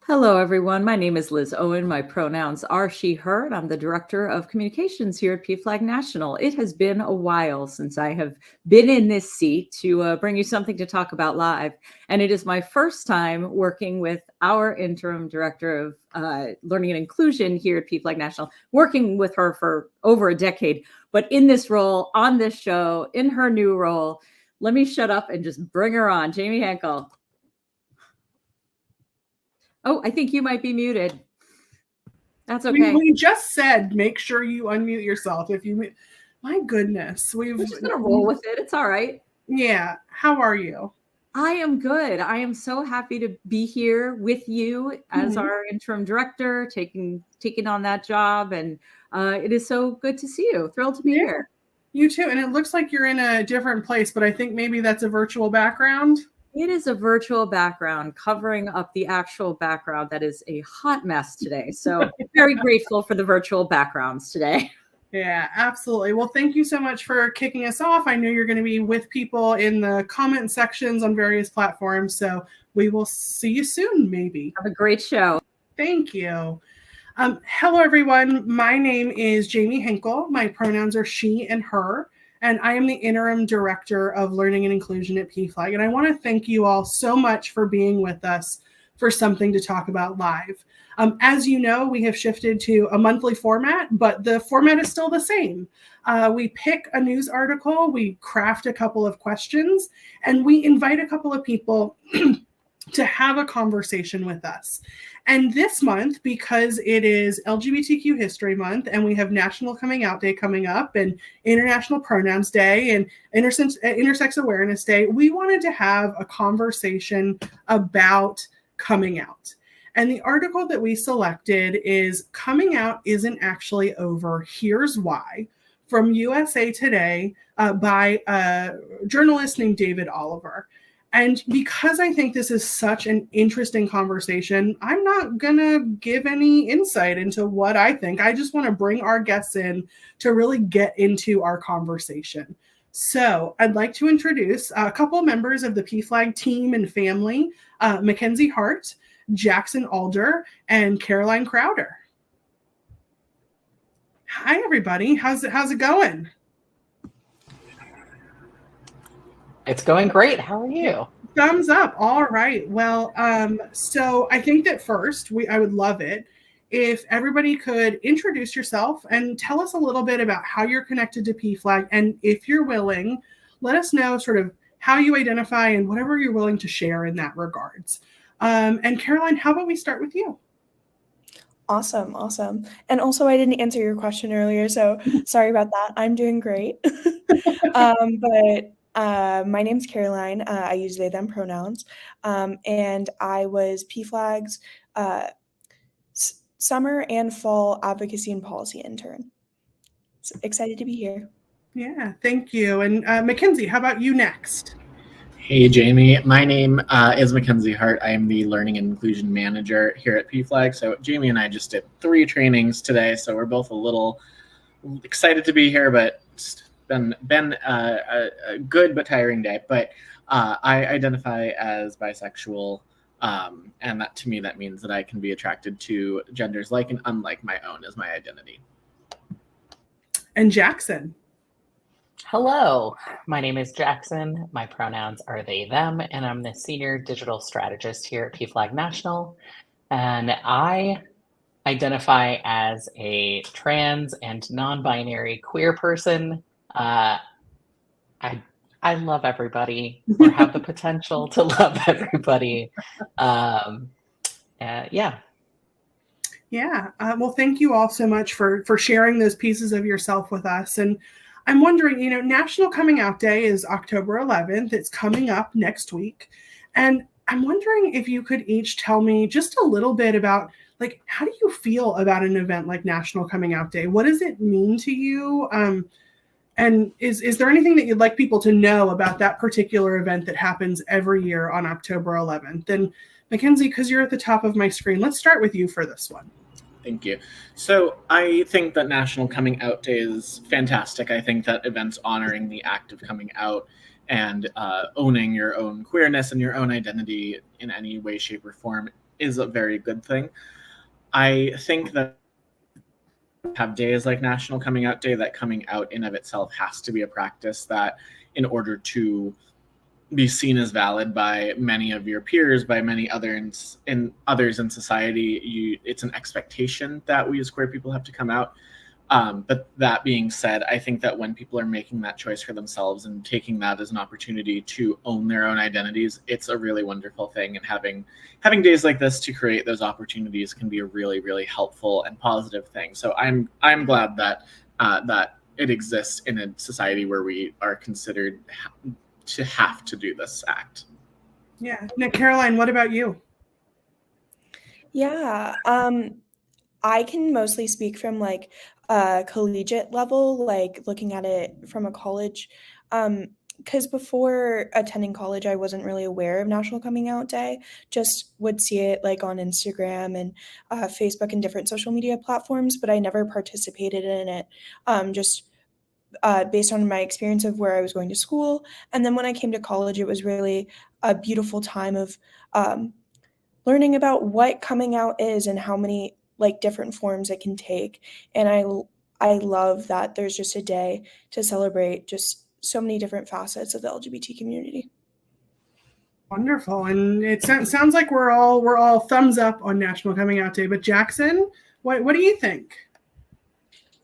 Hello, everyone. My name is Liz Owen. My pronouns are she, her, and I'm the Director of Communications here at PFLAG National. It has been a while since I have been in this seat to bring you something to talk about live. And it is my first time working with our Interim Director of Learning and Inclusion here at PFLAG National, working with her for over a decade. But in this role, on this show, in her new role, let me shut up and just bring her on. Jamie Henkel. Oh, I think you might be muted. That's okay. We just said make sure you unmute yourself. My goodness, we're just gonna roll with it. It's all right. Yeah. How are you? I am good. I am so happy to be here with you as our interim director, taking on that job, and it is so good to see you. Thrilled to be here. You too. And it looks like you're in a different place, but I think maybe that's a virtual background. It is a virtual background covering up the actual background that is a hot mess today. So very grateful for the virtual backgrounds today. Yeah, absolutely. Well, thank you so much for kicking us off. I know you're going to be with people in the comment sections on various platforms. So we will see you soon, maybe. Have a great show. Thank you. Hello, everyone. My name is Jamie Henkel. My pronouns are she and her. And I am the Interim Director of Learning and Inclusion at PFLAG. And I want to thank you all so much for being with us for something to talk about live. As you know, we have shifted to a monthly format, but the format is still the same. We pick a news article, we craft a couple of questions, and we invite a couple of people to have a conversation with us. And this month, because it is LGBTQ History Month and we have National Coming Out Day coming up and International Pronouns Day and Intersex Awareness Day, we wanted to have a conversation about coming out. And the article that we selected is Coming Out Isn't Actually Over, Here's Why, from USA Today by a journalist named David Oliver. And because I think this is such an interesting conversation, I'm not going to give any insight into what I think. I just want to bring our guests in to really get into our conversation. So I'd like to introduce a couple of members of the PFLAG team and family, Mackenzie Hart, Jackson Alder, and Caroline Crowder. Hi, everybody. How's it going? It's going great. How are you? Thumbs up. All right. Well, so I think that first, I would love it if everybody could introduce yourself and tell us a little bit about how you're connected to PFLAG. And if you're willing, let us know sort of how you identify and whatever you're willing to share in that regards. And Caroline, how about we start with you? Awesome. And also, I didn't answer your question earlier, so sorry about that. I'm doing great. But my name's Caroline. I use they, them pronouns. And I was PFLAG's summer and fall advocacy and policy intern. So excited to be here. Yeah, thank you. And Mackenzie, how about you next? Hey, Jamie. My name is Mackenzie Hart. I am the Learning and Inclusion Manager here at PFLAG. So Jamie and I just did 3 trainings today, so we're both a little excited to be here, but it's been a good but tiring day. But I identify as bisexual, and that to me that means that I can be attracted to genders like and unlike my own as my identity. And Jackson. Hello, my name is Jackson. My pronouns are they, them, and I'm the Senior Digital Strategist here at PFLAG National. And I identify as a trans and non-binary queer person. I love everybody, or have the potential to love everybody. Yeah. Well, thank you all so much for sharing those pieces of yourself with us. And I'm wondering, National Coming Out Day is October 11th. It's coming up next week. And I'm wondering if you could each tell me just a little bit about, like, how do you feel about an event like National Coming Out Day? What does it mean to you? And is there anything that you'd like people to know about that particular event that happens every year on October 11th? And Mackenzie, because you're at the top of my screen, let's start with you for this one. Thank you. So I think that National Coming Out Day is fantastic. I think that events honoring the act of coming out and owning your own queerness and your own identity in any way, shape, or form is a very good thing. I think that have days like National Coming Out Day, that coming out in of itself has to be a practice that, in order to be seen as valid by many of your peers, by many others in society, it's an expectation that we as queer people have to come out. But that being said, I think that when people are making that choice for themselves and taking that as an opportunity to own their own identities, it's a really wonderful thing. And having days like this to create those opportunities can be a really, really helpful and positive thing. So I'm glad that that it exists in a society where we are considered to have to do this act. Yeah. Now, Caroline, what about you? Yeah, I can mostly speak from like a collegiate level, like looking at it from a college. Because before attending college, I wasn't really aware of National Coming Out Day. Just would see it like on Instagram and Facebook and different social media platforms, but I never participated in it. Just based on my experience of where I was going to school, and then when I came to college, it was really a beautiful time of learning about what coming out is and how many like different forms it can take. And I love that there's just a day to celebrate just so many different facets of the LGBT community. Wonderful. And it sounds like we're all thumbs up on National Coming Out Day. But Jackson, what do you think?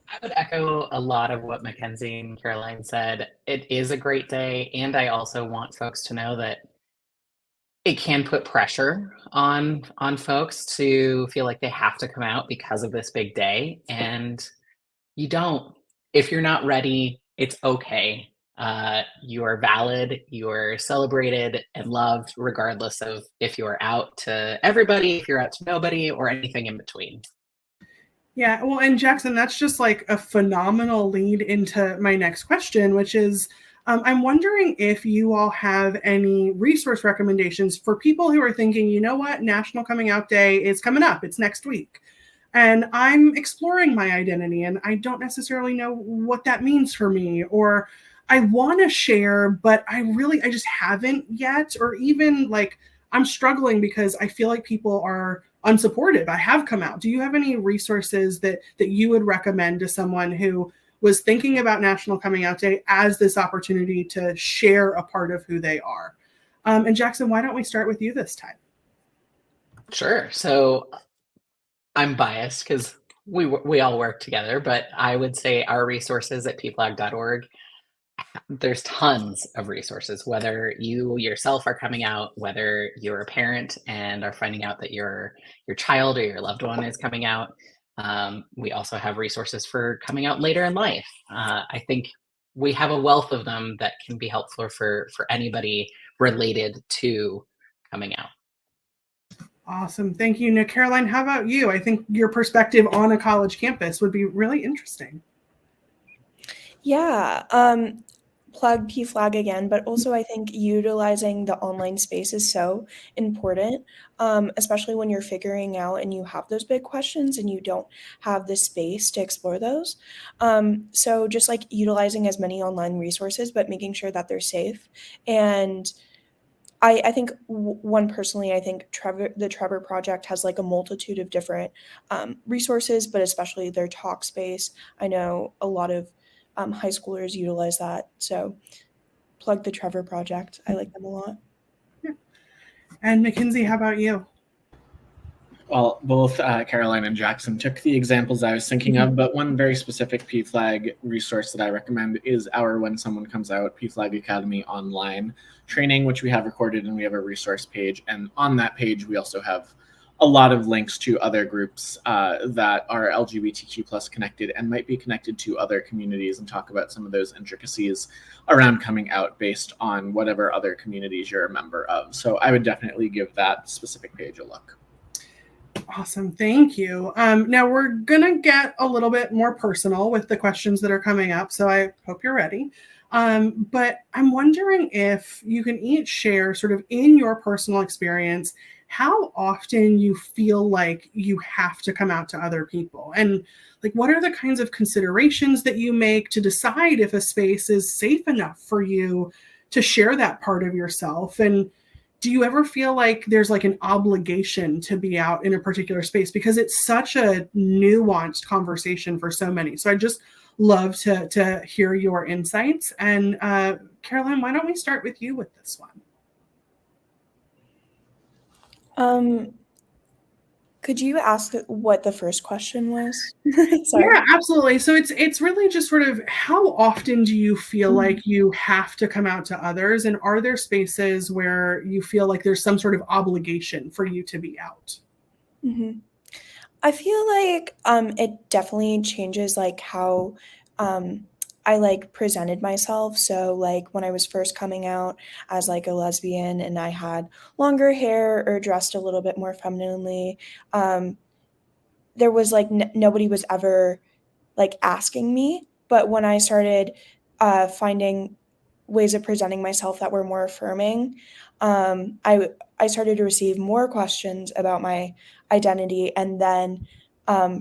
I would echo a lot of what Mackenzie and Caroline said. It is a great day, and I also want folks to know that it can put pressure on folks to feel like they have to come out because of this big day, and you don't. If you're not ready, it's okay. You are valid, you are celebrated and loved, regardless of if you're out to everybody, if you're out to nobody, or anything in between. Yeah, well, and Jackson, that's just like a phenomenal lead into my next question, which is I'm wondering if you all have any resource recommendations for people who are thinking, you know what, National Coming Out Day is coming up, it's next week. And I'm exploring my identity and I don't necessarily know what that means for me, or I want to share, but I just haven't yet, or even like I'm struggling because I feel like people are unsupportive. I have come out. Do you have any resources that you would recommend to someone who was thinking about National Coming Out Day as this opportunity to share a part of who they are? And Jackson, why don't we start with you this time? Sure. So I'm biased because we all work together, but I would say our resources at pflag.org, there's tons of resources, whether you yourself are coming out, whether you're a parent and are finding out that your child or your loved one is coming out. We also have resources for coming out later in life. I think we have a wealth of them that can be helpful for anybody related to coming out. Awesome. Thank you. Now, Caroline, how about you? I think your perspective on a college campus would be really interesting. Yeah, plug PFLAG again, but also I think utilizing the online space is so important, especially when you're figuring out and you have those big questions and you don't have the space to explore those. So just like utilizing as many online resources, but making sure that they're safe. And I think personally, I think the Trevor Project has like a multitude of different resources, but especially their talk space. I know a lot of high schoolers utilize that. So plug the Trevor Project. I like them a lot. Yeah. And Mackenzie, how about you? Well, both Caroline and Jackson took the examples I was thinking of, but one very specific PFLAG resource that I recommend is our When Someone Comes Out PFLAG Academy online training, which we have recorded, and we have a resource page. And on that page, we also have a lot of links to other groups that are LGBTQ plus connected and might be connected to other communities, and talk about some of those intricacies around coming out based on whatever other communities you're a member of. So I would definitely give that specific page a look. Awesome. Thank you. Now we're going to get a little bit more personal with the questions that are coming up, so I hope you're ready. But I'm wondering if you can each share sort of in your personal experience how often you feel like you have to come out to other people, and like what are the kinds of considerations that you make to decide if a space is safe enough for you to share that part of yourself. And do you ever feel like there's like an obligation to be out in a particular space? Because it's such a nuanced conversation for so many. So I just love to hear your insights. And Caroline, why don't we start with you with this one? Could you ask what the first question was? Sorry. Yeah, absolutely. So it's really just sort of, how often do you feel like you have to come out to others? And are there spaces where you feel like there's some sort of obligation for you to be out? Mm-hmm. I feel like it definitely changes like how I like presented myself. So like when I was first coming out as like a lesbian and I had longer hair or dressed a little bit more femininely, there was like nobody was ever like asking me. But when I started finding ways of presenting myself that were more affirming, I started to receive more questions about my identity, and then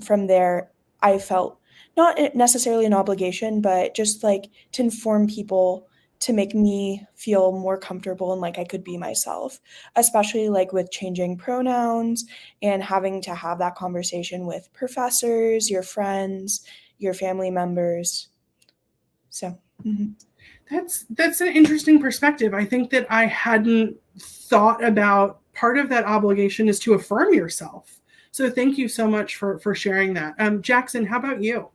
from there, I felt not necessarily an obligation, but just like to inform people to make me feel more comfortable and like I could be myself, especially like with changing pronouns and having to have that conversation with professors, your friends, your family members. So That's an interesting perspective. I think that I hadn't thought about part of that obligation is to affirm yourself. So thank you so much for sharing that. Jackson, how about you?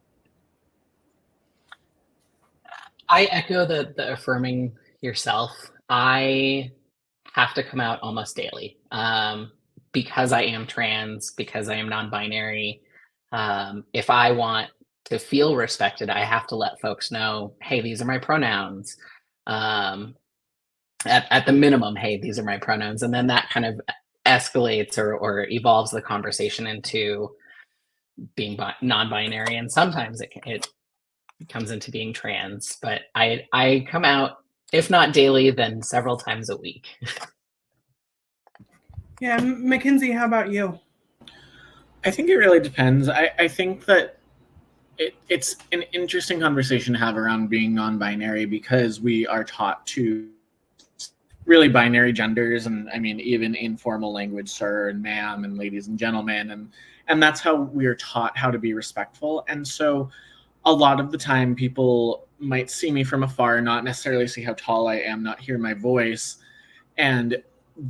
I echo the affirming yourself. I have to come out almost daily because I am trans, because I am non-binary. If I want to feel respected, I have to let folks know, hey, these are my pronouns. At the minimum, hey, these are my pronouns. And then that kind of escalates or evolves the conversation into being non-binary. And sometimes it comes into being trans, but I come out, if not daily, then several times a week. Yeah, Mackenzie, how about you? I think it really depends. I think that it's an interesting conversation to have around being non-binary, because we are taught to really binary genders, and I mean even informal language, sir and ma'am and ladies and gentlemen, and that's how we are taught how to be respectful. And so a lot of the time people might see me from afar, not necessarily see how tall I am, not hear my voice, and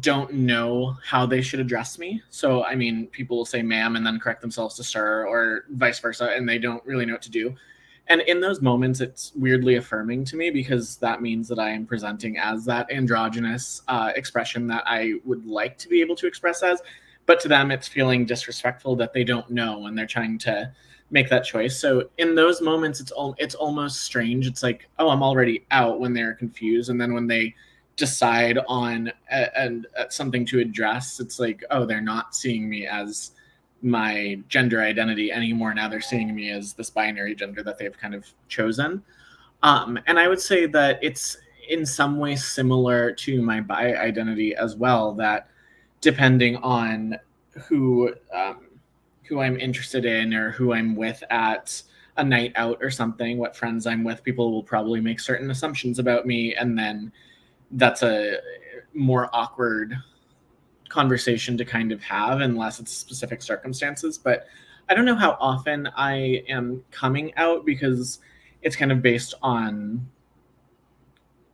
don't know how they should address me. So, I mean, people will say ma'am and then correct themselves to sir, or vice versa, and they don't really know what to do. And in those moments, it's weirdly affirming to me, because that means that I am presenting as that androgynous expression that I would like to be able to express as. But to them, it's feeling disrespectful that they don't know and they're trying to make that choice. So in those moments, it's almost strange. It's like, oh, I'm already out, when they're confused. And then when they decide on something to address, it's like, oh, they're not seeing me as my gender identity anymore. Now they're seeing me as this binary gender that they've kind of chosen. And I would say that it's in some ways similar to my bi identity as well, that depending on who I'm interested in or who I'm with at a night out or something, what friends I'm with, people will probably make certain assumptions about me, and then that's a more awkward conversation to kind of have, unless it's specific circumstances. But I don't know how often I am coming out, because it's kind of based on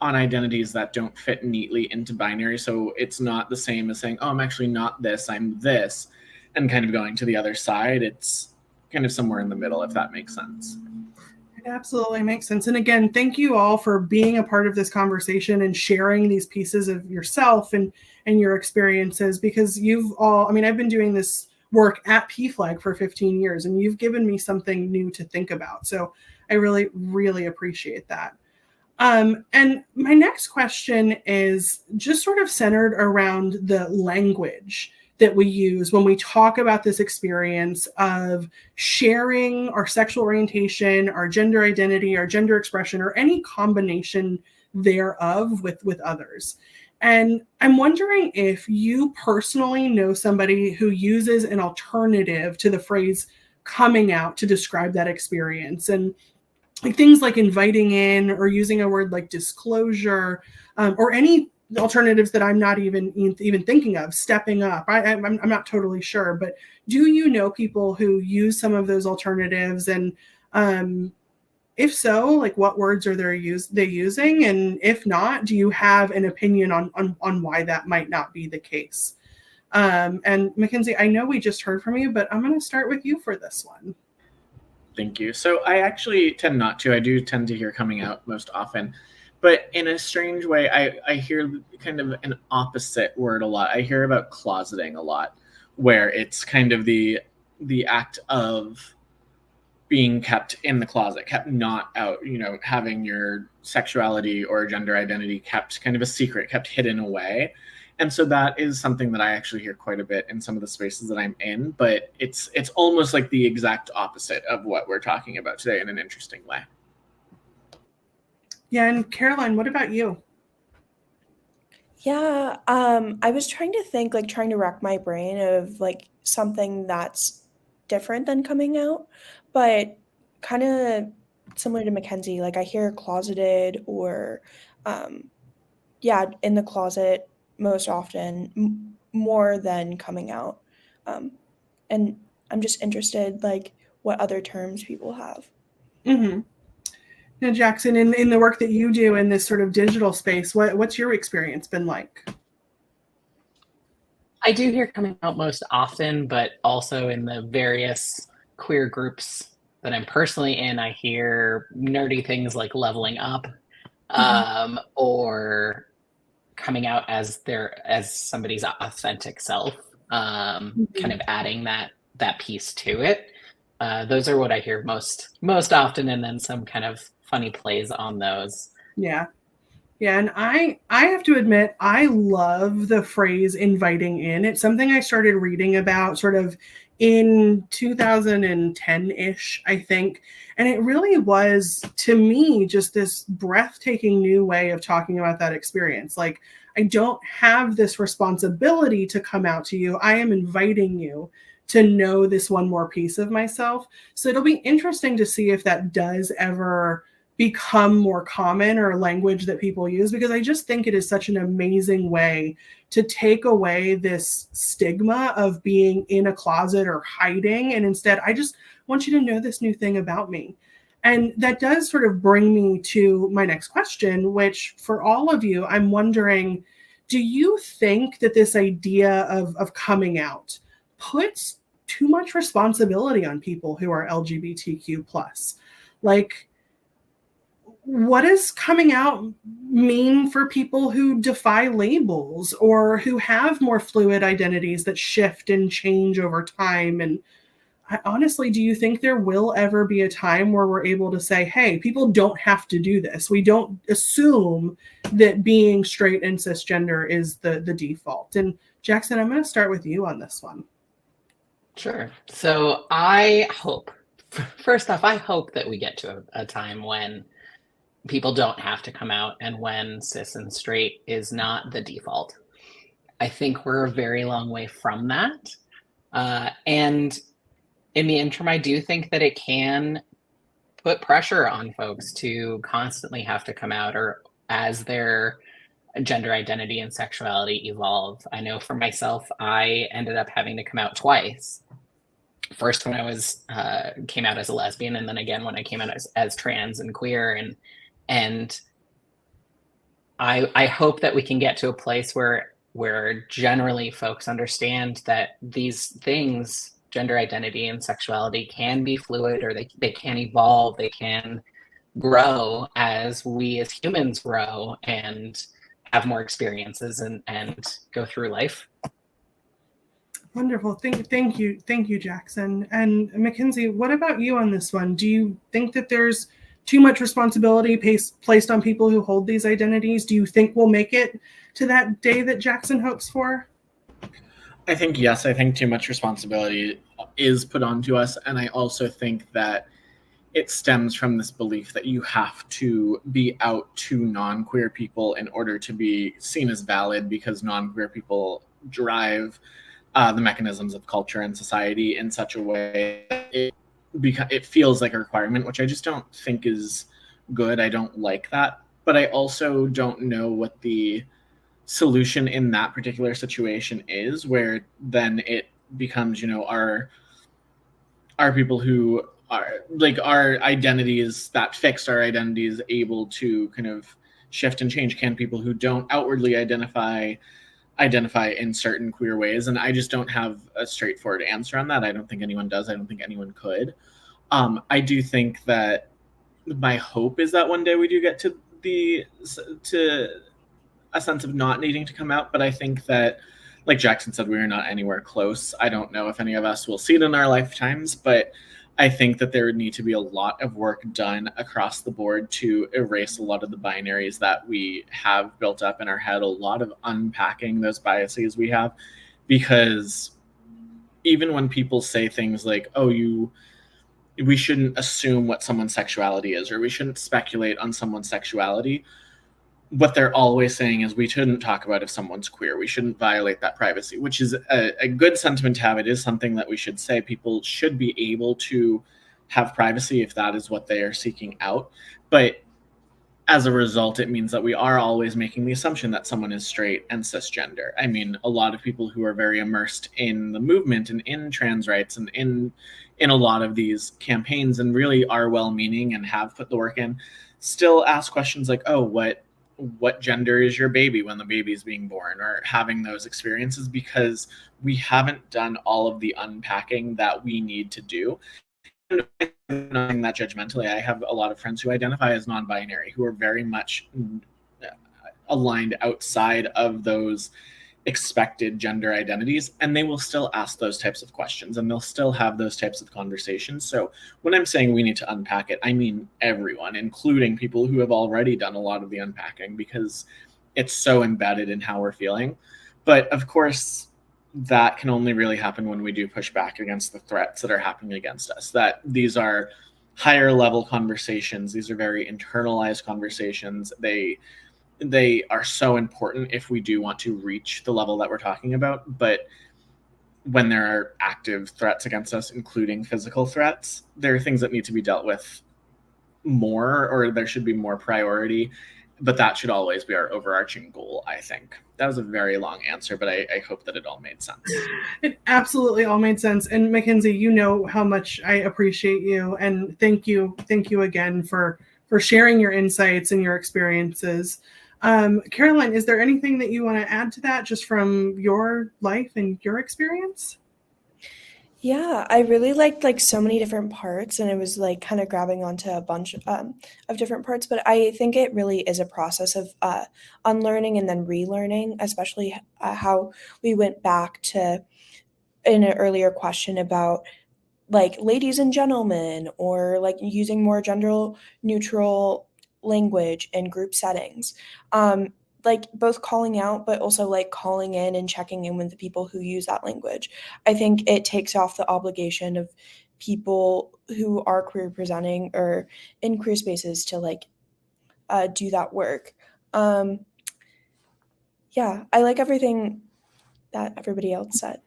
identities that don't fit neatly into binary. So it's not the same as saying, oh, I'm actually not this, I'm this, and kind of going to the other side. It's kind of somewhere in the middle, if that makes sense. It absolutely makes sense. And again, thank you all for being a part of this conversation and sharing these pieces of yourself and your experiences, because you've all, I mean, I've been doing this work at PFLAG for 15 years, and you've given me something new to think about. So I really, really appreciate that. And my next question is just sort of centered around the language that we use when we talk about this experience of sharing our sexual orientation, our gender identity, our gender expression, or any combination thereof with others. And I'm wondering if you personally know somebody who uses an alternative to the phrase coming out to describe that experience, and like things like inviting in or using a word like disclosure, or any alternatives that I'm not even thinking of, stepping up. I'm not totally sure, but do you know people who use some of those alternatives? And if so, like what words are they using? And if not, do you have an opinion on why that might not be the case? And Mackenzie, I know we just heard from you, but I'm going to start with you for this one. Thank you. So I actually tend not to. I do tend to hear coming out most often. But in a strange way, I hear kind of an opposite word a lot. I hear about closeting a lot, where it's kind of the act of being kept in the closet, kept not out, having your sexuality or gender identity kept kind of a secret, kept hidden away. And so that is something that I actually hear quite a bit in some of the spaces that I'm in, but it's almost like the exact opposite of what we're talking about today in an interesting way. Yeah, and Caroline, what about you? Yeah, I was trying to think, like trying to rack my brain of like something that's different than coming out, but kind of similar to Mackenzie, like I hear closeted or yeah, in the closet most often, more than coming out. And I'm just interested, like, what other terms people have. Mm-hmm. Now, Jackson, in the work that you do in this sort of digital space, what's your experience been like? I do hear coming out most often, but also in the various queer groups that I'm personally in, I hear nerdy things like leveling up, or coming out as somebody's authentic self, kind of adding that piece to it. Those are what I hear most often, and then some kind of funny plays on those. Yeah. Yeah, and I have to admit, I love the phrase inviting in. It's something I started reading about sort of in 2010-ish, I think. And it really was, to me, just this breathtaking new way of talking about that experience. Like, I don't have this responsibility to come out to you. I am inviting you to know this one more piece of myself. So it'll be interesting to see if that does ever become more common or language that people use, because I just think it is such an amazing way to take away this stigma of being in a closet or hiding. And instead, I just want you to know this new thing about me. And that does sort of bring me to my next question, which for all of you, I'm wondering, do you think that this idea of coming out puts too much responsibility on people who are LGBTQ plus? Like, what does coming out mean for people who defy labels or who have more fluid identities that shift and change over time? And honestly, do you think there will ever be a time where we're able to say, hey, people don't have to do this? We don't assume that being straight and cisgender is the default. And Jackson, I'm going to start with you on this one. Sure. So I hope, first off, I hope that we get to a time when people don't have to come out and when cis and straight is not the default. I think we're a very long way from that. And in the interim, I do think that it can put pressure on folks to constantly have to come out, or as their gender identity and sexuality evolve. I know for myself, I ended up having to come out twice. First when I was came out as a lesbian, and then again when I came out as trans and queer. And I hope that we can get to a place where generally folks understand that these things, gender identity and sexuality, can be fluid, or they can evolve, they can grow as we as humans grow and have more experiences and go through life. Wonderful. Thank you, Jackson. And Mackenzie, what about you on this one? Do you think that there's too much responsibility placed on people who hold these identities? Do you think we'll make it to that day that Jackson hopes for? I think yes. I think too much responsibility is put onto us. And I also think that it stems from this belief that you have to be out to non-queer people in order to be seen as valid, because non-queer people drive the mechanisms of culture and society in such a way that it feels like a requirement, which I just don't think is good. I don't like that. But I also don't know what the solution in that particular situation is, where then it becomes, you know, our people who are like, our identities that fixed, our identities able to kind of shift and change? Can people who don't outwardly identify in certain queer ways? And I just don't have a straightforward answer on that. I don't think anyone does. I don't think anyone could. I do think that my hope is that one day we do get to a sense of not needing to come out. But I think that, like Jackson said, we are not anywhere close. I don't know if any of us will see it in our lifetimes, but I think that there would need to be a lot of work done across the board to erase a lot of the binaries that we have built up in our head, a lot of unpacking those biases we have. Because even when people say things like, oh, we shouldn't assume what someone's sexuality is, or we shouldn't speculate on someone's sexuality, what they're always saying is we shouldn't talk about if someone's queer. We shouldn't violate that privacy, which is a good sentiment to have. It is something that we should say. People should be able to have privacy if that is what they are seeking out. But as a result, it means that we are always making the assumption that someone is straight and cisgender. I mean, a lot of people who are very immersed in the movement and in trans rights and in a lot of these campaigns and really are well-meaning and have put the work in, still ask questions like, oh, what gender is your baby when the baby is being born, or having those experiences, because we haven't done all of the unpacking that we need to do. And not saying that judgmentally, I have a lot of friends who identify as non-binary, who are very much aligned outside of those expected gender identities, and they will still ask those types of questions and they'll still have those types of conversations. So when I'm saying we need to unpack it, I mean everyone, including people who have already done a lot of the unpacking, because it's so embedded in how we're feeling. But of course, that can only really happen when we do push back against the threats that are happening against us. That these are higher level conversations. These are very internalized conversations. They are so important if we do want to reach the level that we're talking about. But when there are active threats against us, including physical threats, there are things that need to be dealt with more, or there should be more priority. But that should always be our overarching goal, I think. That was a very long answer, but I hope that it all made sense. It absolutely all made sense. And Mackenzie, you know how much I appreciate you. And thank you again for sharing your insights and your experiences. Caroline, is there anything that you want to add to that, just from your life and your experience? Yeah, I really liked like so many different parts, and it was like kind of grabbing onto a bunch of different parts. But I think it really is a process of unlearning and then relearning, especially how we went back to in an earlier question about like ladies and gentlemen, or like using more gender neutral language in group settings. Like both calling out, but also like calling in and checking in with the people who use that language. I think it takes off the obligation of people who are queer presenting or in queer spaces to like do that work. Yeah, I like everything that everybody else said.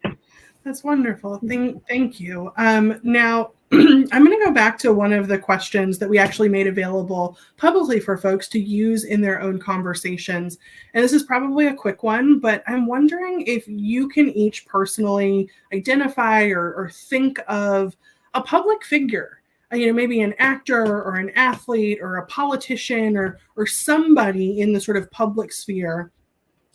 That's wonderful. Thank you. Now, I'm going to go back to one of the questions that we actually made available publicly for folks to use in their own conversations. And this is probably a quick one, but I'm wondering if you can each personally identify or think of a public figure, maybe an actor or an athlete or a politician or somebody in the sort of public sphere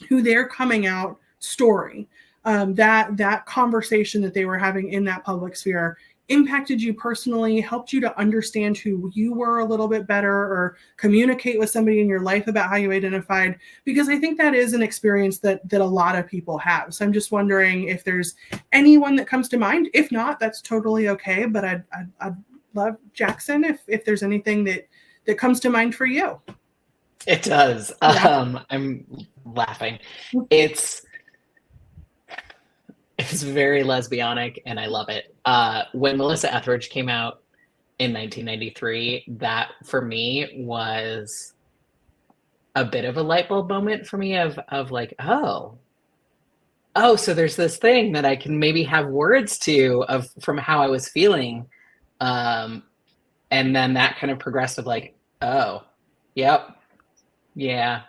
who their coming out story, that conversation that they were having in that public sphere impacted you personally, helped you to understand who you were a little bit better, or communicate with somebody in your life about how you identified, because I think that is an experience that a lot of people have. So I'm just wondering if there's anyone that comes to mind. If not, that's totally okay. But I'd love, Jackson, if there's anything that comes to mind for you. It does. Yeah. I'm laughing. It's very lesbianic, and I love it. When Melissa Etheridge came out in 1993, that for me was a bit of a light bulb moment for me of like, oh, so there's this thing that I can maybe have words to from how I was feeling. And then that kind of progressed of like, oh, yep. Yeah.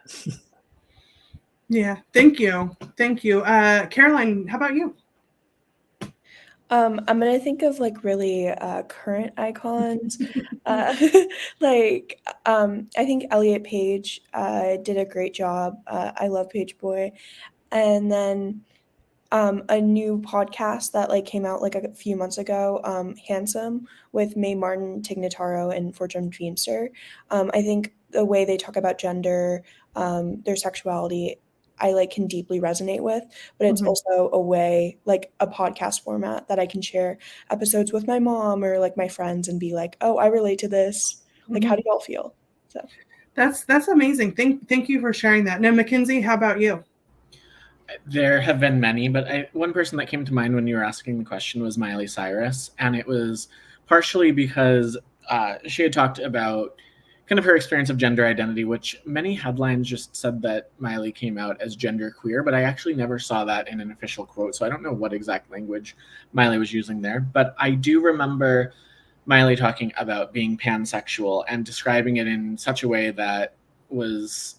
Yeah, thank you. Thank you. Caroline, how about you? I'm gonna think of like really current icons. Like I think Elliot Page did a great job. I love Page Boy. And then a new podcast that like came out like a few months ago, Handsome, with Mae Martin, Tignataro, and Fortune Feimster. I think the way they talk about gender, their sexuality, I like can deeply resonate with, but it's Mhm. also a way, like a podcast format that I can share episodes with my mom or like my friends and be like, oh, I relate to this. Like, how do y'all feel? So That's amazing. Thank you for sharing that. Now, Mackenzie, how about you? There have been many, but one person that came to mind when you were asking the question was Miley Cyrus, and it was partially because she had talked about kind of her experience of gender identity, which many headlines just said that Miley came out as gender queer, but I actually never saw that in an official quote, so I don't know what exact language Miley was using there. But I do remember Miley talking about being pansexual and describing it in such a way that was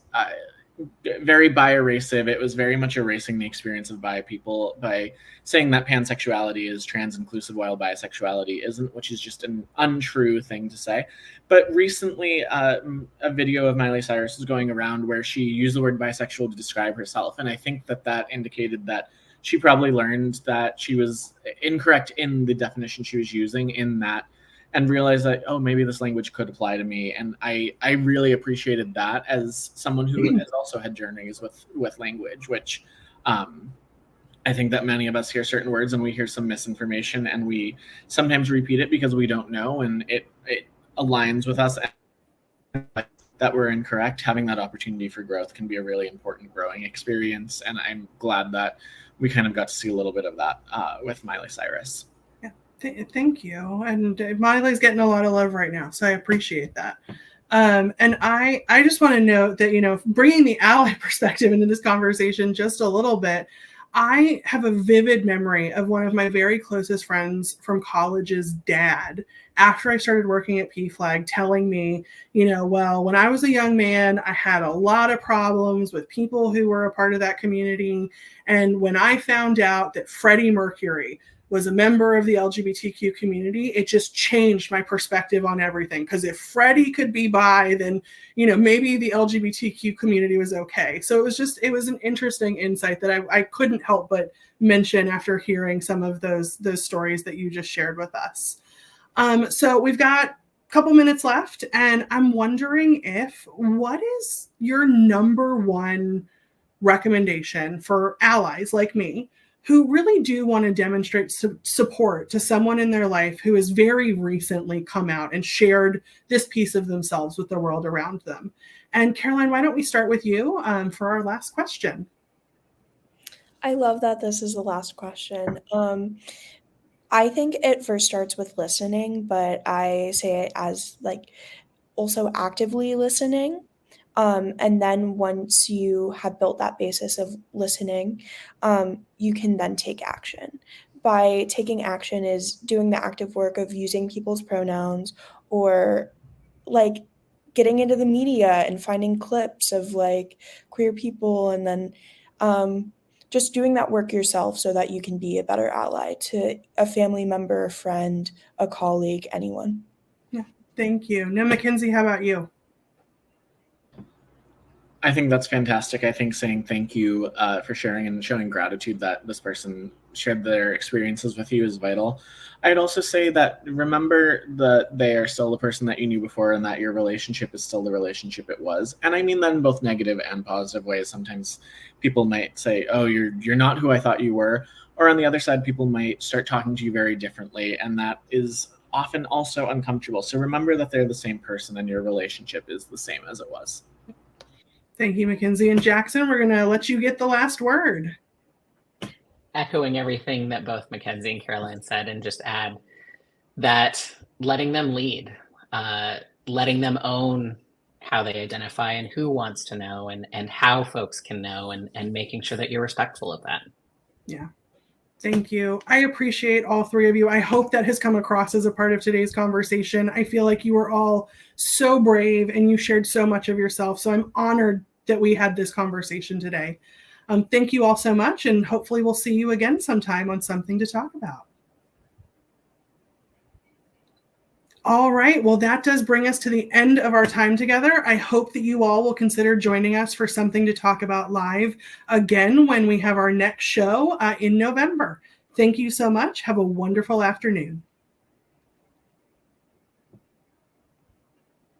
very bi-erasive. It was very much erasing the experience of bi people by saying that pansexuality is trans inclusive while bisexuality isn't, which is just an untrue thing to say. But recently, a video of Miley Cyrus was going around where she used the word bisexual to describe herself, and I think that indicated that she probably learned that she was incorrect in the definition she was using in that, and realized that, oh, maybe this language could apply to me. And I really appreciated that as someone who has also had journeys with language, which I think that many of us hear certain words and we hear some misinformation and we sometimes repeat it because we don't know, and it aligns with us that we're incorrect. Having that opportunity for growth can be a really important growing experience, and I'm glad that we kind of got to see a little bit of that with Miley Cyrus. Thank you. And Miley's getting a lot of love right now, so I appreciate that. And I just want to note that, you know, bringing the ally perspective into this conversation just a little bit, I have a vivid memory of one of my very closest friends from college's dad, after I started working at PFLAG, telling me, you know, well, when I was a young man, I had a lot of problems with people who were a part of that community. And when I found out that Freddie Mercury was a member of the LGBTQ community, it just changed my perspective on everything. Because if Freddie could be bi, then, you know, maybe the LGBTQ community was okay. So it was an interesting insight that I couldn't help but mention after hearing some of those stories that you just shared with us. So we've got a couple minutes left, and I'm wondering what is your number one recommendation for allies like me who really do want to demonstrate support to someone in their life who has very recently come out and shared this piece of themselves with the world around them. And Caroline, why don't we start with you for our last question? I love that this is the last question. I think it first starts with listening, but I say it as like also actively listening. And then once you have built that basis of listening, you can then take action. By taking action is doing the active work of using people's pronouns, or like getting into the media and finding clips of like queer people, and then just doing that work yourself so that you can be a better ally to a family member, a friend, a colleague, anyone. Yeah, thank you. Now, Mackenzie, how about you? I think that's fantastic. I think saying thank you for sharing and showing gratitude that this person shared their experiences with you is vital. I'd also say that remember that they are still the person that you knew before, and that your relationship is still the relationship it was. And I mean that in both negative and positive ways. Sometimes people might say, oh, you're not who I thought you were. Or on the other side, people might start talking to you very differently, and that is often also uncomfortable. So remember that they're the same person and your relationship is the same as it was. Thank you, Mackenzie. And Jackson, we're going to let you get the last word. Echoing everything that both Mackenzie and Caroline said, and just add that letting them lead, letting them own how they identify and who wants to know, and how folks can know, and making sure that you're respectful of that. Yeah. Thank you. I appreciate all three of you. I hope that has come across as a part of today's conversation. I feel like you were all so brave and you shared so much of yourself. So I'm honored that we had this conversation today. Thank you all so much, and hopefully we'll see you again sometime on Something to Talk About. All right, well, that does bring us to the end of our time together. I hope that you all will consider joining us for Something to Talk About live again when we have our next show in November. Thank you so much. Have a wonderful afternoon.